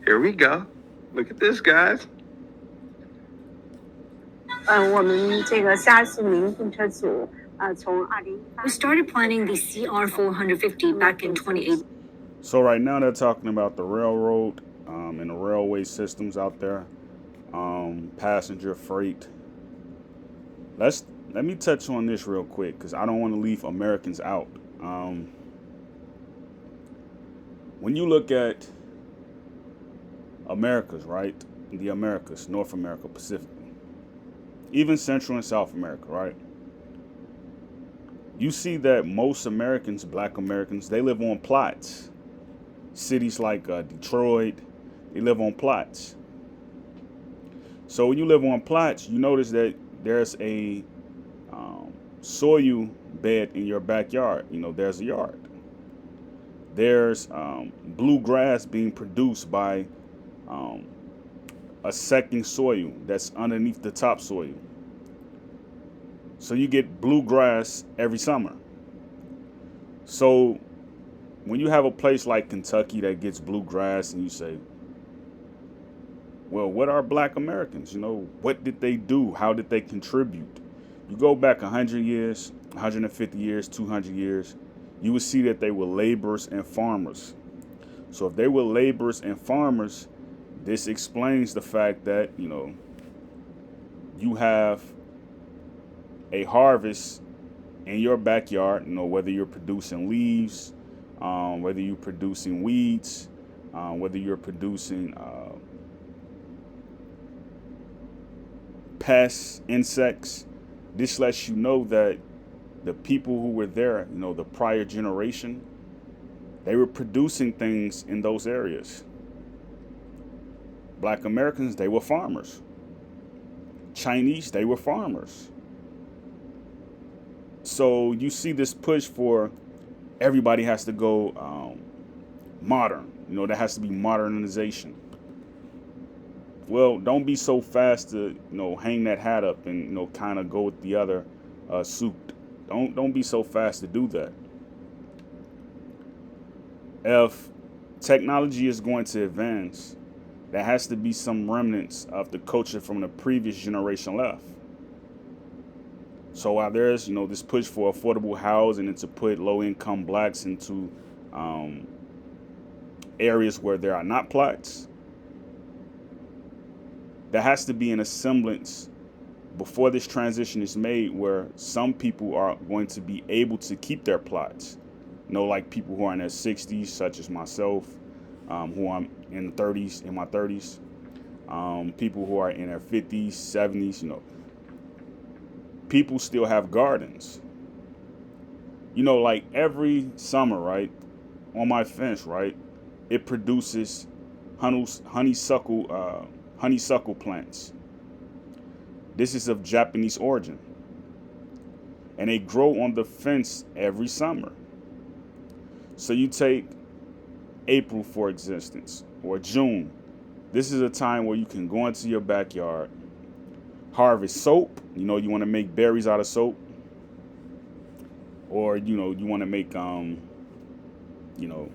Here we go. Look at this, guys. 我们这个沙士民动车组从2018 We started planning the CR450 back in 2018. So right now they're talking about the railroad and the railway systems out there, passenger freight. Let me touch on this real quick because I don't want to leave Americans out. When you look at Americas, right? The Americas, North America, Pacific, even Central and South America, right? You see that most Americans, black Americans, they live on plots. Cities like Detroit, they live on plots. So when you live on plots, you notice that there's a soil bed in your backyard. You know, there's a yard. There's blue grass being produced by a second soil that's underneath the topsoil. So you get blue grass every summer. So when you have a place like Kentucky that gets blue grass and you say, well, what are black Americans? You know, what did they do? How did they contribute? You go back 100 years, 150 years, 200 years, you would see that they were laborers and farmers. So if they were laborers and farmers, this explains the fact that, you know, you have a harvest in your backyard, you know, whether you're producing leaves, whether you're producing weeds, whether you're producing pests, insects. This lets you know that the people who were there, you know, the prior generation, they were producing things in those areas. Black Americans, they were farmers. Chinese, they were farmers. So you see this push for everybody has to go modern. You know, there has to be modernization. Well, don't be so fast to, you know, hang that hat up and, you know, kind of go with the other suit. Don't be so fast to do that. If technology is going to advance, there has to be some remnants of the culture from the previous generation left. So while there's, you know, this push for affordable housing and to put low-income blacks into areas where there are not plots, there has to be an semblance before this transition is made where some people are going to be able to keep their plots. You know, like people who are in their 60s, such as myself, who I'm in the 30s, in my 30s, people who are in their 50s, 70s, you know, people still have gardens. You know, like every summer, right, on my fence, right, it produces honeysuckle plants. This is of Japanese origin. And they grow on the fence every summer. So you take April, for instance, or June. This is a time where you can go into your backyard, harvest soap. You know, you want to make berries out of soap. Or, you know, you want to make, you know,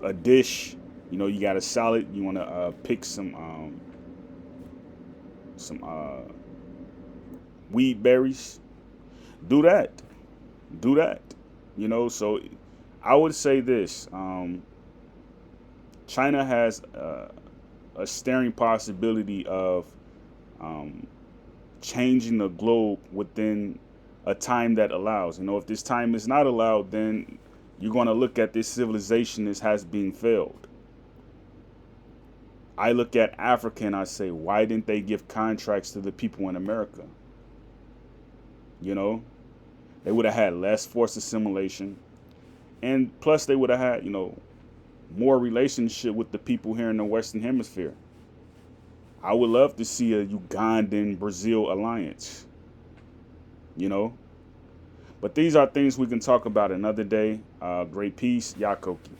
a dish. You know, you got a salad. You want to pick some weed berries. Do that. You know, so I would say this. China has a staring possibility of changing the globe within a time that allows. You know, if this time is not allowed, then you're going to look at this civilization as has been failed. I look at Africa and I say, why didn't they give contracts to the people in America? You know, they would have had less forced assimilation. And plus they would have had, you know, more relationship with the people here in the Western Hemisphere. I would love to see a Ugandan-Brazil alliance, you know. But these are things we can talk about another day. Great peace, Yakoki.